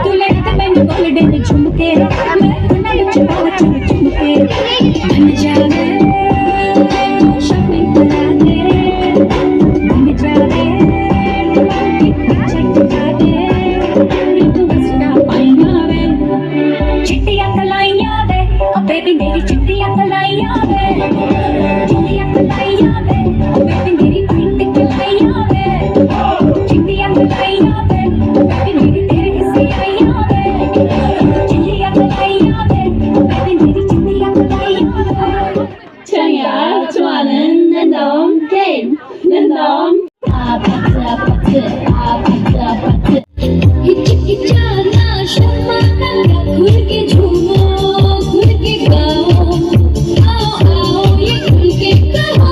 तू लेते मैंने गोल्डन झुमके मैं नाच चुम चुमके बन जावे शॉपिंग करा दे बन जावे चेक करा दे तू हंसना पाइया वे चिट्टियां कलाइयां वे ओ बेबी मेरी चिट्टियां कलाइयां वे चिट्टियां कलाइयां वे ओ बेबी मेरी चिट्टी कलाइयां वे चिट्टियां कलाइयां वे ओ बेबी मेरी तेरे हिस्से आइयां वे चिट्टियां कलाइयां वे ओ बेबी मेरी चिट्टियां कलाइयां वे 청야 좋아하는 랜덤 게임 랜덤 아파트 아파트 아파트 아파트 있잖아 샤마가 굵게 주모 굵게 가오 아오 아오 예 굵게 가오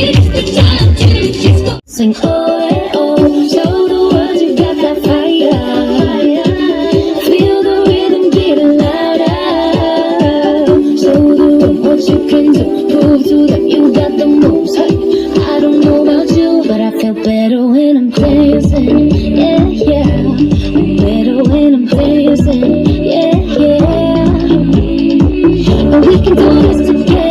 It's the time to disco Sing oh eh oh show the world you got that fire Feel the rhythm getting louder Show the world what you can do Prove to them you got the moves hey, I don't know about you but I feel better when I'm dancing yeah yeah better when I'm dancing yeah yeah and we can do this together